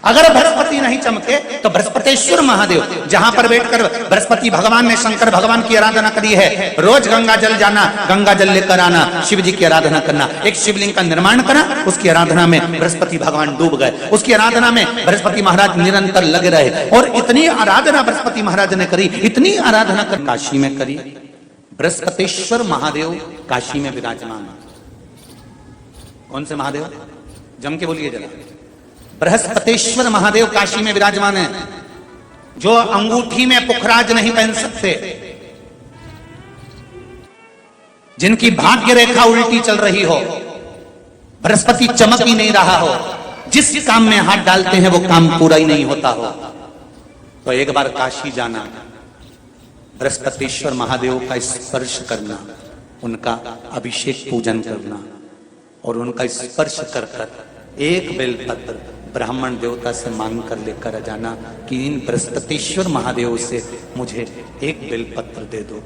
अगर बृहस्पति नहीं चमके तो बृहस्पतेश्वर महादेव, जहां पर बैठकर बृहस्पति भगवान ने शंकर भगवान की आराधना करी है, रोज गंगा जल जाना, गंगा जल लेकर आना, शिव जी की आराधना करना, एक शिवलिंग का निर्माण करा, उसकी आराधना में बृहस्पति भगवान डूब गए, उसकी आराधना में बृहस्पति महाराज निरंतर लगे रहे। और इतनी आराधना बृहस्पति महाराज ने करी, इतनी आराधना कर काशी में करी। बृहस्पतेश्वर महादेव काशी में विराजमान। कौन से महादेव? जम के बोलिए जरा। बृहस्पतेश्वर महादेव काशी में विराजमान है, जो अंगूठी में पुखराज नहीं पहन सकते, जिनकी भाग्य रेखा उल्टी चल रही हो, बृहस्पति चमक ही नहीं रहा हो, जिस काम में हाथ डालते हैं वो काम पूरा ही नहीं होता हो, तो एक बार काशी जाना, बृहस्पतेश्वर महादेव का स्पर्श करना, उनका अभिषेक पूजन करना और उनका स्पर्श कर कर एक बेलपत्र ब्राह्मण देवता से मांग कर लेकर जाना कि इन बृहस्पतेश्वर महादेव से मुझे एक बेलपत्र दे दो।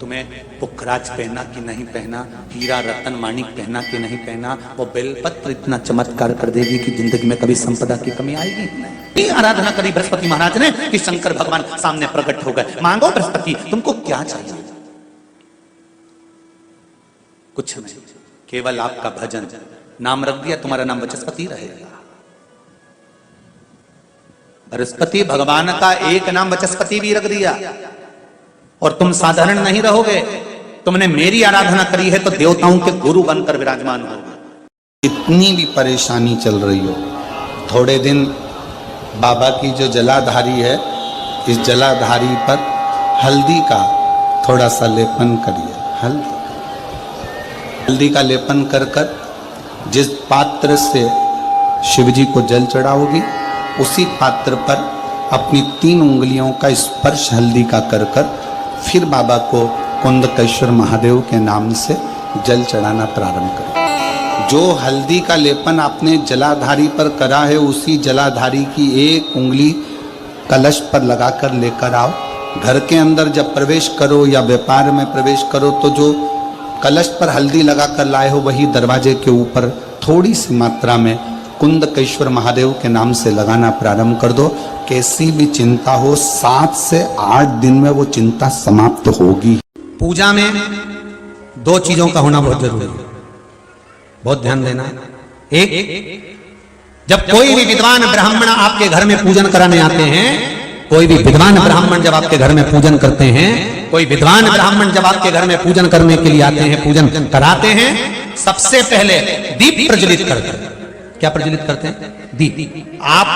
तुम्हें पुखराज पहना कि नहीं पहना, हीरा रतन माणिक पहना कि नहीं पहना, वो बेलपत्र इतना चमत्कार कर देगी कि जिंदगी में कभी संपदा की कमी आएगी नहीं। आराधना करी बृहस्पति महाराज ने कि शंकर भगवान सामने प्रकट हो गए। मांगो बृहस्पति, तुमको क्या चाहिए? कुछ नहीं, केवल आपका भजन। नाम रख दिया, तुम्हारा नाम बृहस्पति रहेगा। बृहस्पति भगवान का एक नाम बृहस्पति भी रख दिया और तुम साधारण नहीं रहोगे। तुमने मेरी आराधना करी है तो देवताओं के गुरु बनकर विराजमान होगे। इतनी भी परेशानी चल रही हो, थोड़े दिन बाबा की जो जलाधारी है, इस जलाधारी पर हल्दी का थोड़ा सा लेपन करिए। हल्दी का लेपन कर कर जिस पात्र से शिवजी को जल चढ़ाओगी, उसी पात्र पर अपनी 3 उंगलियों का स्पर्श हल्दी का कर कर फिर बाबा को कुंदकेश्वर महादेव के नाम से जल चढ़ाना प्रारंभ करें। जो हल्दी का लेपन आपने जलाधारी पर करा है, उसी जलाधारी की एक उंगली कलश पर लगाकर लेकर आओ। घर के अंदर जब प्रवेश करो या व्यापार में प्रवेश करो तो जो कलश पर हल्दी लगाकर लाए हो, वही दरवाजे के ऊपर थोड़ी सी मात्रा में कुंदकेश्वर महादेव के नाम से लगाना प्रारंभ कर दो। कैसी भी चिंता हो, 7 से 8 दिन में वो चिंता समाप्त होगी। पूजा में 2 चीजों का होना बहुत जरूरी है, बहुत ध्यान देना। एक, जब कोई भी विद्वान ब्राह्मण आपके घर में पूजन कराने आते हैं, कोई भी विद्वान ब्राह्मण जब आपके घर में पूजन करते हैं, कोई विद्वान ब्राह्मण जब आपके घर में पूजन करने के लिए आते हैं, पूजन कराते हैं, सबसे पहले दीप प्रज्वलित करते हैं। क्या प्रज्वलित करते हैं? दीप। आप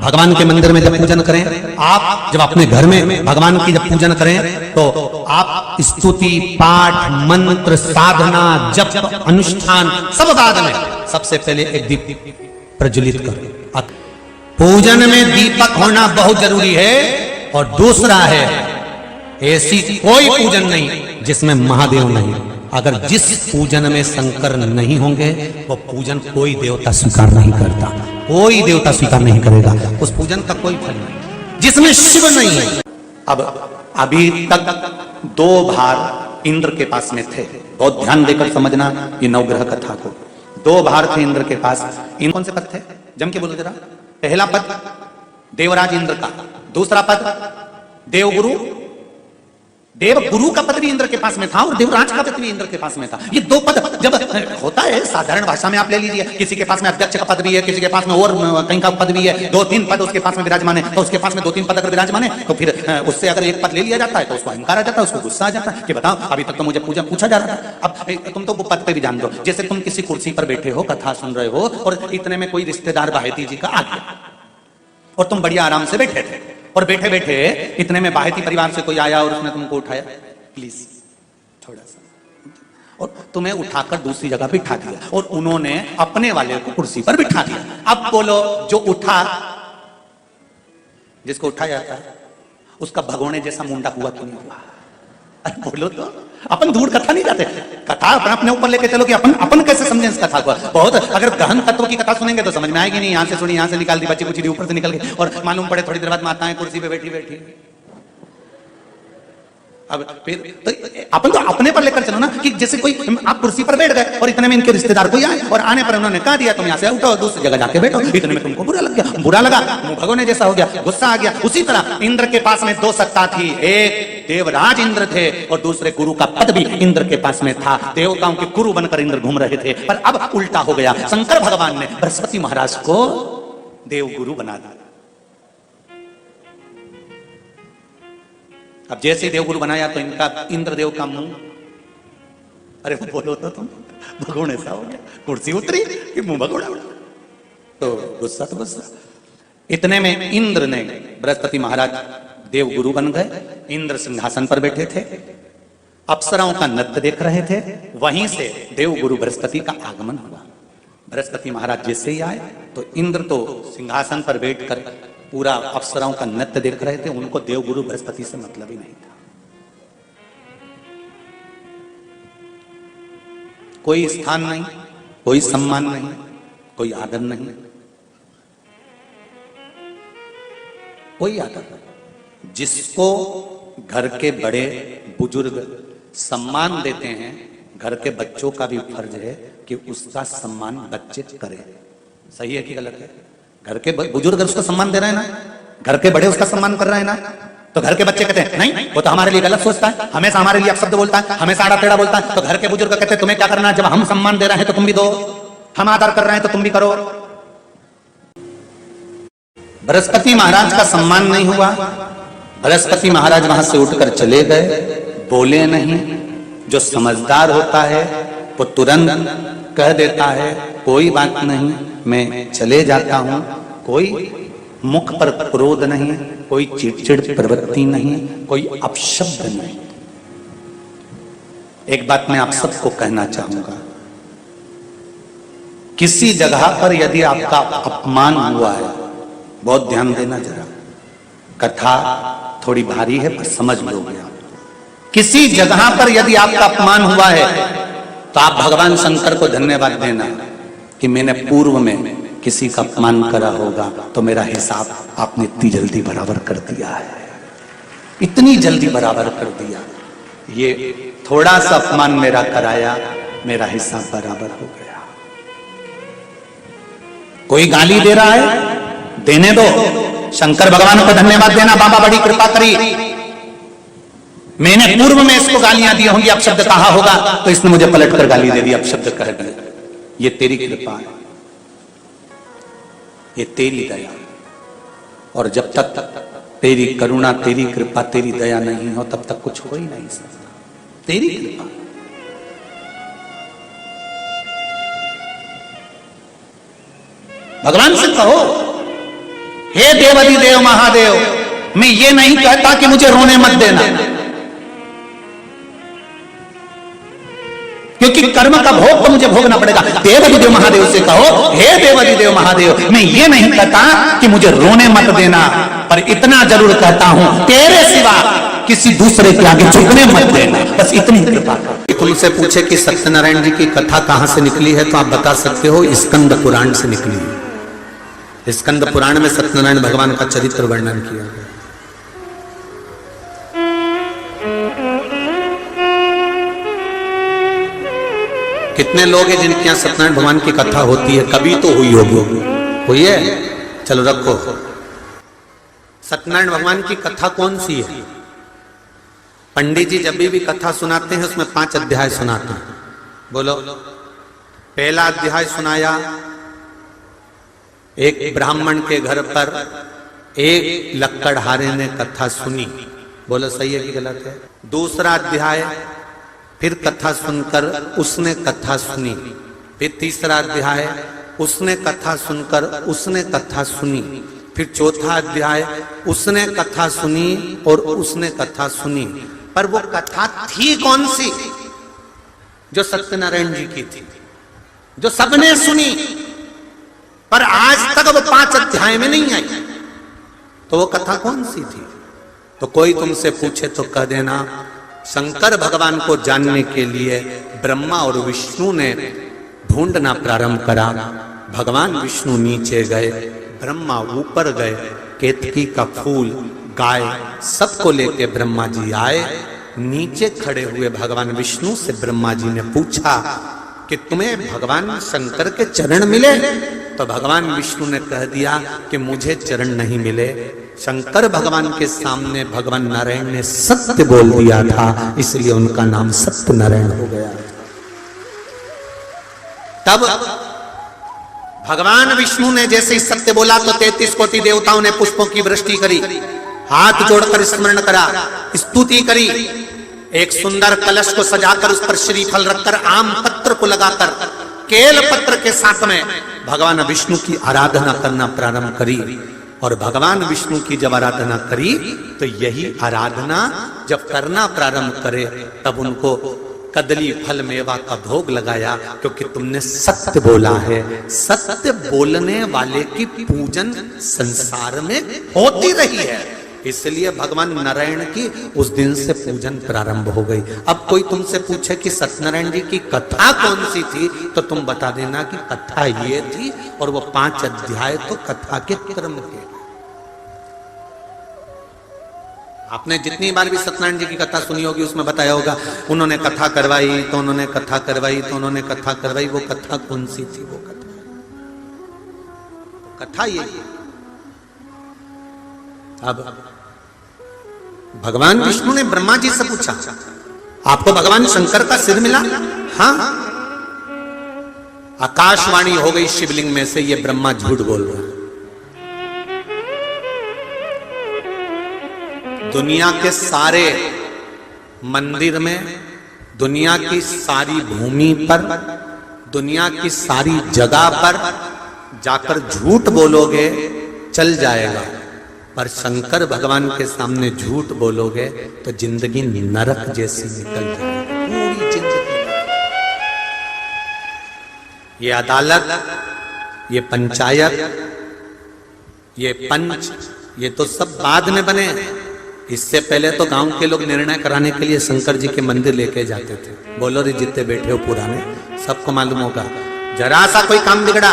भगवान के मंदिर में जब पूजन करें, आप जब अपने घर में भगवान की जब पूजन करें, तो आप स्तुति, पाठ, मंत्र, साधना, जप, अनुष्ठान सब बाद में, सबसे पहले एक दीप प्रज्वलित करें। पूजन में दीपक होना बहुत जरूरी है। और दूसरा है, ऐसी कोई पूजन नहीं जिसमें महादेव नहीं। अगर जिस पूजन में शंकर नहीं होंगे, वो पूजन कोई देवता स्वीकार नहीं करता, कोई देवता स्वीकार नहीं करेगा, उस पूजन का कोई फल नहीं जिसमें शिव नहीं है। अब अभी तक 2 भार इंद्र के पास में थे, बहुत ध्यान देकर समझना ये नवग्रह कथा को। 2 भार थे इंद्र के पास। इन कौन से पद थे? जम के बोलो जरा। पहला पद देवराज इंद्र का, दूसरा पद देवगुरु, देवगुरु का पद भी इंद्र के पास में था और देवराज का पद भी इंद्र के पास में था। ये 2 पद जब होता है साधारण भाषा में, आप ले लीजिए, किसी के पास में अध्यक्ष का पद भी है, किसी के पास में और कहीं का पद भी है, 2-3 पद उसके पास में विराजमान है, तो उसके पास में 2-3 पद अगर विराजमान है तो फिर उससे अगर एक पद ले लिया जाता है तो उसको अहंकार आ जाता है, उसको गुस्सा आ जाता है कि बताओ अभी तक तो मुझे पूछा जा रहा था, अब तुम तो वो पद पे भी जान दो। जैसे तुम किसी कुर्सी पर बैठे हो, कथा सुन रहे हो और इतने में कोई रिश्तेदार बाहेती जी का आ गया और तुम बढ़िया आराम से बैठे थे, और बैठे बैठे इतने में बाहेती परिवार से कोई आया और उसने तुमको उठाया, प्लीज थोड़ा सा, और तुम्हें उठाकर दूसरी जगह बिठा दिया और उन्होंने अपने वाले को कुर्सी पर बिठा दिया। अब बोलो, जो उठा, जिसको उठाया जाता है उसका भगोने जैसा मुंडा हुआ क्यों नहीं हुआ? अरे बोलो तो, अपन दूर कथा नहीं जाते, कथा अपने ऊपर लेके चलो कि अपन कैसे समझें इस कथा को। बहुत अगर गहन तत्व की कथा सुनेंगे तो समझ में आएगी नहीं। यहाँ से सुनी, यहाँ से निकाल दी, बच्ची कुछ ऊपर से निकल गई और मालूम पड़े थोड़ी देर बाद माताएं कुर्सी पे बैठी बैठी अब फिर तो अपन तो अपने पर लेकर चलो ना, कि जैसे कोई आप कुर्सी पर बैठ गए और इतने में इनके रिश्तेदार कोई आए और आने पर उन्होंने कहा दिया तुम यहाँ से उठो दूसरी जगह जाके बैठो, इतने में तुमको बुरा लग गया, बुरा लगा, मुंह भगोने जैसा हो गया, गुस्सा आ गया। उसी तरह इंद्र के पास में दो सत्ता थी, एक देवराज इंद्र थे और दूसरे गुरु का पद भी इंद्र के पास में था। देवताओं के गुरु बनकर इंद्र घूम रहे थे, पर अब उल्टा हो गया। शंकर भगवान ने बृहस्पति महाराज को देव गुरु बना दिया। अब जैसे ही देवगुरु बनाया तो इनका इंद्रदेव का मुंह, अरे वो बोलो तो तुम भगोड़े सा हो गया, कुर्सी उतरी कि मुंह भगोड़ा, तो गुस्सा तो गुस्सा। इतने में इंद्र ने, बृहस्पति महाराज देवगुरु बन गए, इंद्र सिंहासन पर बैठे थे, अप्सराओं का नृत्य देख रहे थे। वहीं से देवगुरु बृहस्पति का आगमन हुआ। बृहस्पति महाराज जैसे ही आए तो इंद्र तो सिंहासन पर बैठकर पूरा अप्सराओं का नृत्य देख रहे थे। उनको देवगुरु बृहस्पति से मतलब ही नहीं था। कोई स्थान नहीं, कोई सम्मान नहीं, कोई आदर नहीं, कोई आदर नहीं। जिसको घर के बड़े बुजुर्ग सम्मान देते हैं, घर के बच्चों का भी फर्ज है कि उसका सम्मान बच्चे करें। सही है कि गलत है? घर के बुजुर्ग उसका सम्मान दे रहे हैं ना, घर के बड़े उसका सम्मान कर रहे हैं ना, तो घर के बच्चे कहते हैं नहीं वो तो हमारे लिए गलत सोचता है, हमेशा हमारे लिए अपशब्द बोलता है, हमेशा आड़ा टेढ़ा बोलता है। तो घर के बुजुर्ग कहते हैं तुम्हें क्या करना है, जब हम सम्मान दे रहे हैं तो तुम भी दो, हम आदर कर रहे हैं तो तुम भी करो। बृहस्पति महाराज का सम्मान नहीं हुआ। बृहस्पति महाराज वहां से उठकर चले गए, बोले नहीं। जो समझदार होता है वो तुरंत कह देता है कोई बात नहीं, मैं चले जाता हूं। कोई मुख पर क्रोध नहीं, कोई चिड़चिड़ प्रवृत्ति नहीं, कोई अपशब्द नहीं। एक बात मैं आप सबको कहना चाहूंगा, किसी जगह पर यदि आपका अपमान हुआ है, बहुत ध्यान देना जरा, कथा थोड़ी भारी है पर समझ लोगे आप। किसी जगह पर यदि आपका अपमान हुआ है तो आप भगवान शंकर को धन्यवाद देना कि मैंने पूर्व में किसी का अपमान करा होगा तो मेरा हिसाब आपने इतनी जल्दी बराबर कर दिया है, इतनी जल्दी बराबर कर दिया। ये थोड़ा सा अपमान मेरा कराया, मेरा हिसाब बराबर हो गया। कोई गाली दे रहा है, देने दो, शंकर भगवान को धन्यवाद देना, बाबा बड़ी कृपा करी, मैंने पूर्व में इसको गालियां दी होंगी, अपशब्द कहा होगा तो इसने मुझे पलटकर गाली दे दी, अपशब्द कह दिया। ये तेरी कृपा है, ये तेरी दया। और जब तक तेरी करुणा, तेरी कृपा, तेरी दया नहीं हो तब तक कुछ हो ही नहीं सकता। तेरी कृपा। भगवान से कहो, हे देवाधिदेव महादेव, मैं ये नहीं कहता कि मुझे रोने मत देना, क्योंकि कर्म का भोग तो मुझे भोगना पड़ेगा। देवाधिदेव महादेव से कहो, हे देवाधिदेव महादेव, मैं ये नहीं कहता कि मुझे रोने मत देना, पर इतना जरूर कहता हूं तेरे सिवा किसी दूसरे के आगे झुकने मत देना, बस इतनी कृपा कर। तुमसे पूछे कि सत्यनारायण जी की कथा कहां से निकली है तो आप बता सकते हो स्कंद पुराण से निकली है। स्कंद पुराण में सत्यनारायण भगवान का चरित्र वर्णन किया गया। कितने लोग हैं जिनके यहां सत्यनारायण भगवान की कथा होती है? कभी तो हुई होगी, हुई है? चलो रखो। सत्यनारायण भगवान की कथा कौन सी है? पंडित जी जब भी कथा सुनाते हैं उसमें 5 अध्याय सुनाते हैं। बोलो। पहला अध्याय सुनाया, एक ब्राह्मण के घर पर एक लक्कड़हारे ने कथा सुनी। बोलो सही है कि गलत है? दूसरा अध्याय, फिर कथा सुनकर उसने कथा सुनी। फिर तीसरा अध्याय, उसने कथा सुनकर उसने कथा सुनी। फिर चौथा अध्याय, उसने कथा सुनी और उसने कथा सुनी। पर वो कथा थी कौन सी? जो सत्यनारायण जी की थी, जो सबने सुनी, पर आज तक वो 5 अध्याय में नहीं आई। तो वो कथा कौन सी थी? तो कोई तुमसे पूछे तो कह देना, शंकर भगवान को जानने के लिए ब्रह्मा और विष्णु ने ढूंढना प्रारंभ करा। भगवान विष्णु नीचे गए, ब्रह्मा ऊपर गए, केतकी का फूल, गाय, सबको लेके ब्रह्मा जी आए। नीचे खड़े हुए भगवान विष्णु से ब्रह्मा जी ने पूछा कि तुम्हें भगवान शंकर के चरण मिले? तो भगवान विष्णु ने कह दिया कि मुझे चरण नहीं मिले। शंकर भगवान के सामने भगवान नारायण ने सत्य बोल दिया था, इसलिए उनका नाम सत्य नारायण हो गया। तब भगवान विष्णु ने जैसे ही सत्य बोला तो 33 कोटि देवताओं ने पुष्पों की वृष्टि करी, हाथ जोड़कर स्मरण करा, स्तुति करी। एक सुंदर कलश को सजाकर उस पर श्रीफल रखकर आम पत्र को लगाकर केल पत्र के साथ में भगवान विष्णु की आराधना करना प्रारंभ करी। और भगवान विष्णु की जब आराधना करी तो यही आराधना जब करना प्रारंभ करे तब उनको कदली फल मेवा का भोग लगाया, क्योंकि तुमने सत्य बोला है। सत्य बोलने वाले की पूजन संसार में होती रही है, इसलिए भगवान नारायण की उस दिन से पूजन प्रारंभ हो गई। अब कोई तुमसे पूछे कि सत्यनारायण जी की कथा कौन सी थी, तो तुम बता देना कि कथा ये थी, और वो 5 अध्याय तो कथा के क्रम के। आपने जितनी बार भी सत्यनारायण जी की कथा सुनी होगी उसमें बताया होगा, उन्होंने कथा करवाई तो उन्होंने कथा करवाई तो उन्होंने कथा करवाई। वो कथा कौन सी थी? वो कथा ये। अब भगवान विष्णु ने ब्रह्मा जी से पूछा, आपको भगवान शंकर का सिर मिला? हाँ। आकाशवाणी हो गई शिवलिंग में से, ये ब्रह्मा झूठ बोल रहा है। दुनिया के सारे मंदिर में, दुनिया की सारी भूमि पर, दुनिया की सारी जगह पर जाकर झूठ बोलोगे चल जाएगा, पर शंकर भगवान के सामने झूठ बोलोगे तो जिंदगी नरक जैसी निकल जाएगी, पूरी जिंदगी। ये अदालत, ये पंचायत, ये पंच, ये तो सब बाद में बने। इससे पहले तो गांव के लोग निर्णय कराने के लिए शंकर जी के मंदिर लेके जाते थे। बोलो रे, जितने बैठे हो पुराने, सबको मालूम होगा। जरा सा कोई काम बिगड़ा,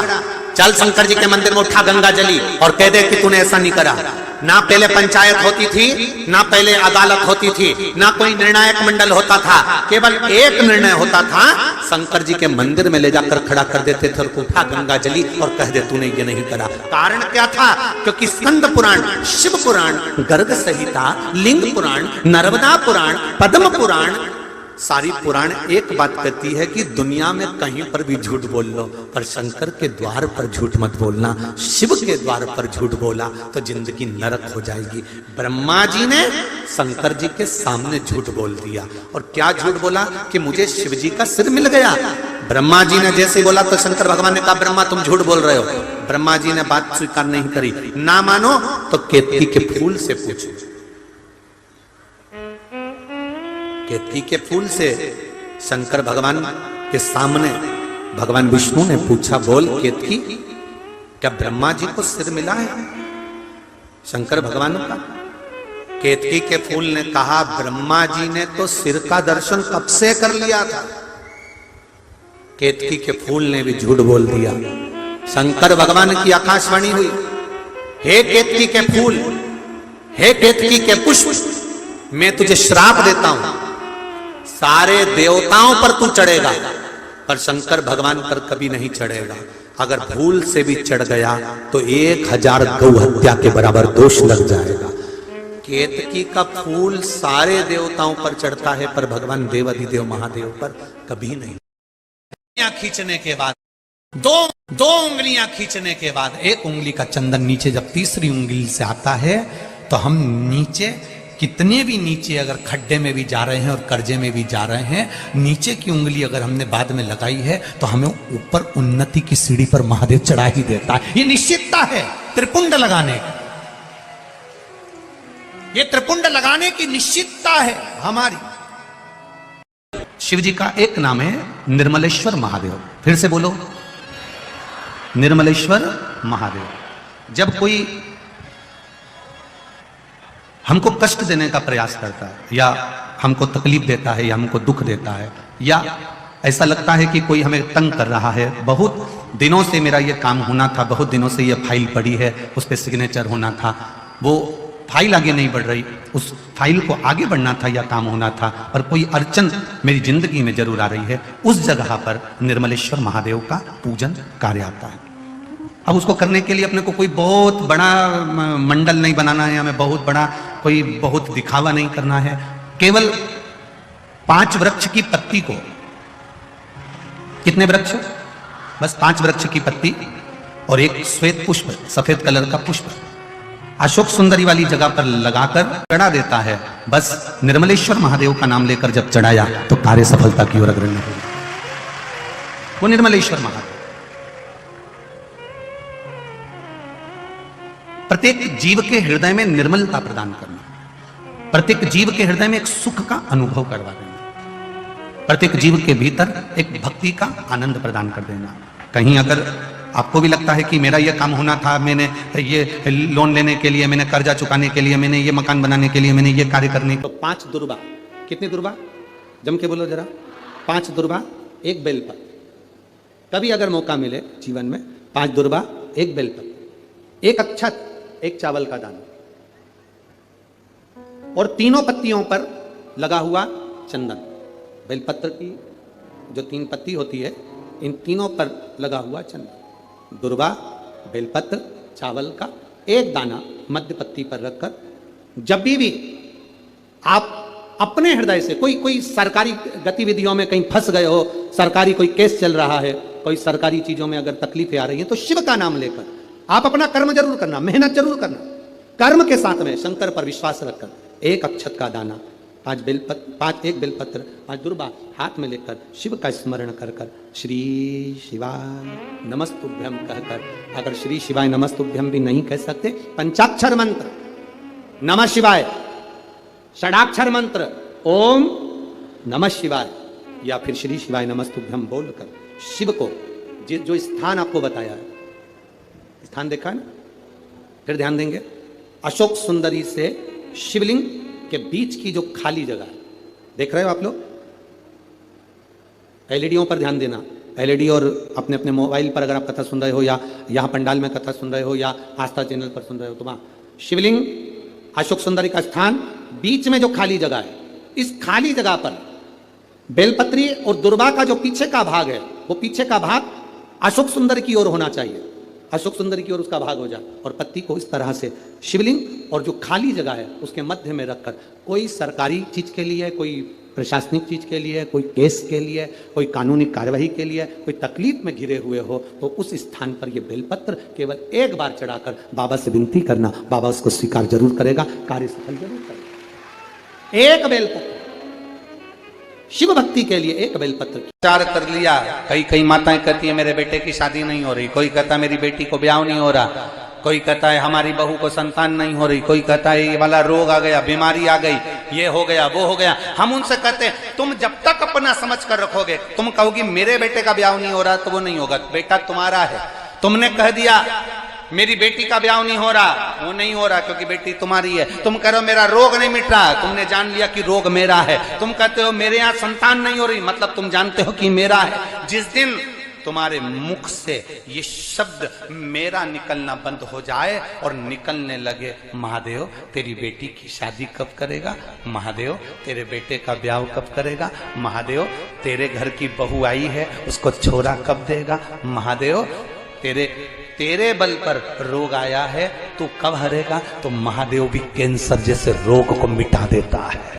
चल शंकर जी के मंदिर में उठा गंगा जली और कह दे कि तूने ऐसा नहीं करा। ना पहले पंचायत होती थी, ना पहले अदालत होती थी, ना कोई निर्णायक मंडल होता था, केवल एक निर्णय होता था, शंकर जी के मंदिर में ले जाकर खड़ा कर देते थे और उठा गंगा जली और कह दे तूने ये नहीं करा। कारण क्या था? क्योंकि स्कंद पुराण, शिव पुराण, गर्ग संहिता, लिंग पुराण, नर्मदा पुराण, पद्म पुराण, सारी पुराण एक बात कहती है कि दुनिया में कहीं पर भी झूठ बोल लो, पर शंकर के द्वार पर झूठ मत बोलना। शिव के द्वार पर झूठ बोला तो जिंदगी नरक हो जाएगी। ब्रह्मा जी ने शंकर जी के सामने झूठ बोल दिया। और क्या झूठ बोला? कि मुझे शिव जी का सिर मिल गया। ब्रह्मा जी ने जैसे बोला तो शंकर भगवान ने कहा, ब्रह्मा तुम झूठ बोल रहे हो। ब्रह्मा जी ने बात स्वीकार नहीं करी। ना मानो तो केतकी के फूल से पूछो। केतकी के फूल से शंकर भगवान के सामने भगवान विष्णु ने पूछा, बोल केतकी, क्या ब्रह्मा जी को सिर मिला है शंकर भगवान का? केतकी के फूल ने कहा, ब्रह्मा जी ने तो सिर का दर्शन कब से कर लिया था। केतकी के फूल ने भी झूठ बोल दिया। शंकर भगवान की आकाशवाणी हुई, हे केतकी के फूल, हे केतकी के पुष्प, मैं तुझे श्राप देता हूं, सारे देवताओं पर तू चढ़ेगा पर शंकर भगवान पर कभी नहीं चढ़ेगा। अगर भूल से भी चढ़ गया तो 1000 गौ हत्या के बराबर दोष लग जाएगा। केतकी का फूल सारे देवताओं पर चढ़ता है पर भगवान देवाधिदेव महादेव पर कभी नहीं। उंगलियां खींचने के बाद दो उंगलियां खींचने के बाद एक उंगली का चंदन नीचे जब तीसरी उंगली से आता है तो हम नीचे, कितने भी नीचे अगर खड्डे में भी जा रहे हैं और कर्जे में भी जा रहे हैं, नीचे की उंगली अगर हमने बाद में लगाई है तो हमें ऊपर उन्नति की सीढ़ी पर महादेव चढ़ा ही देता है। ये निश्चितता है त्रिपुंड लगाने की, ये त्रिपुंड लगाने की निश्चितता है हमारी। शिव जी का एक नाम है निर्मलेश्वर महादेव। फिर से बोलो, निर्मलेश्वर महादेव। जब कोई हमको कष्ट देने का प्रयास करता है या हमको तकलीफ देता है या हमको दुख देता है या ऐसा लगता है कि कोई हमें तंग कर रहा है, बहुत दिनों से मेरा ये काम होना था, बहुत दिनों से ये फाइल पड़ी है, उस पर सिग्नेचर होना था, वो फाइल आगे नहीं बढ़ रही, उस फाइल को आगे बढ़ना था या काम होना था, और कोई अड़चन मेरी जिंदगी में जरूर आ रही है, उस जगह पर निर्मलेश्वर महादेव का पूजन कार्य आता है। अब उसको करने के लिए अपने को कोई बहुत बड़ा मंडल नहीं बनाना है, हमें बहुत दिखावा नहीं करना है। केवल 5 वृक्ष की पत्ती को, कितने वृक्ष? बस 5 वृक्ष की पत्ती और एक श्वेत पुष्प, सफेद कलर का पुष्प अशोक सुंदरी वाली जगह पर लगाकर चढ़ा देता है। बस निर्मलेश्वर महादेव का नाम लेकर जब चढ़ाया तो कार्य सफलता की ओर अग्रणी हो। वो निर्मलेश्वर महादेव प्रत्येक जीव के हृदय में निर्मलता प्रदान करना, प्रत्येक जीव के हृदय में एक सुख का अनुभव करवा देना, प्रत्येक जीव के भीतर एक भक्ति का आनंद प्रदान कर देना। कहीं अगर आपको भी लगता है कि मेरा ये काम होना था, मैंने ये लोन लेने के लिए, मैंने कर्जा चुकाने के लिए, मैंने ये मकान बनाने के लिए, मैंने ये कार्य करने, तो 5 दुर्बा, कितनी दुर्बा? जम के बोलो जरा। 5 दुर्बा, 1 बेलपत्र। कभी अगर मौका मिले जीवन में, 5 दुर्बा, 1 बेलपत्र, 1 अक्षत, 1 चावल का दाना, और तीनों पत्तियों पर लगा हुआ चंदन। बेलपत्र की जो 3 पत्ती होती है, इन तीनों पर लगा हुआ चंदन, दुर्वा, बेलपत्र, चावल का 1 दाना मध्य पत्ती पर रखकर, जब भी आप अपने हृदय से कोई सरकारी गतिविधियों में कहीं फंस गए हो, सरकारी कोई केस चल रहा है, कोई सरकारी चीजों में अगर तकलीफें आ रही हैं, तो शिव का नाम लेकर आप अपना कर्म जरूर करना, मेहनत जरूर करना, कर्म के साथ में शंकर पर विश्वास रखकर 1 अक्षत का दाना, 1 बेलपत्र, 5 दुर्बा हाथ में लेकर शिव का स्मरण कर कर श्री शिवाय नमस्तुभ्यम कहकर, अगर श्री शिवाय नमस्तुभ्यम भी नहीं कह सकते, पंचाक्षर मंत्र नमः शिवाय, षडाक्षर मंत्र ओम नमः शिवाय, या फिर श्री शिवाय नमस्तुभ्यम बोलकर शिव को जो स्थान आपको बताया है, स्थान देखा है ना, फिर ध्यान देंगे, अशोक सुंदरी से शिवलिंग के बीच की जो खाली जगह है, देख रहे हो आप लोग? एलईडीओं पर ध्यान देना, एलईडी और अपने अपने मोबाइल पर अगर आप कथा सुन रहे हो, या यहाँ पंडाल में कथा सुन रहे हो, या आस्था चैनल पर सुन रहे हो, तो वहां शिवलिंग, अशोक सुंदरी का स्थान, बीच में जो खाली जगह है, इस खाली जगह पर बेलपत्री और दुर्वा का जो पीछे का भाग है, वो पीछे का भाग अशोक सुंदर की ओर होना चाहिए, अशोक सुंदर की ओर उसका भाग हो जाए, और पत्ती को इस तरह से शिवलिंग और जो खाली जगह है उसके मध्य में रखकर, कोई सरकारी चीज के लिए, कोई प्रशासनिक चीज के लिए, कोई केस के लिए, कोई कानूनी कार्यवाही के लिए, कोई तकलीफ में घिरे हुए हो, तो उस स्थान पर ये बेलपत्र केवल 1 बार चढ़ाकर बाबा से विनती करना, बाबा उसको स्वीकार जरूर करेगा, कार्य सफल जरूर करेगा। 1 बेलपत्र शिव भक्ति के लिए, 1 बेलपत्र विचार कर लिया। कई माताएं कहती है मेरे बेटे की शादी नहीं हो रही, कोई कहता है मेरी बेटी को ब्याह नहीं हो रहा, कोई कहता है हमारी बहू को संतान नहीं हो रही, कोई कहता है ये वाला रोग आ गया, बीमारी आ गई, ये हो गया, वो हो गया। हम उनसे कहते हैं तुम जब तक अपना समझ कर रखोगे, तुम कहोगी मेरे बेटे का ब्याह नहीं हो रहा, तो वो नहीं होगा, बेटा तुम्हारा है। तुमने कह दिया मेरी बेटी का ब्याह नहीं हो रहा, वो नहीं हो रहा क्योंकि बेटी तुम्हारी है। तुम कह रहे हो मेरा रोग नहीं मिट रहा, तुमने जान लिया कि रोग मेरा है। तुम कहते हो मेरे यहाँ संतान नहीं हो रही, मतलब तुम जानते हो कि मेरा है। जिस दिन तुम्हारे मुख से ये शब्द मेरा निकलना बंद हो जाए और निकलने लगे महादेव तेरी बेटी की शादी कब करेगा, महादेव तेरे बेटे का ब्याह कब करेगा, महादेव तेरे घर की बहू आई है उसको छोरा कब देगा, महादेव तेरे बल पर रोग आया है तू कब हरेगा, तो महादेव भी कैंसर जैसे रोग को मिटा देता है।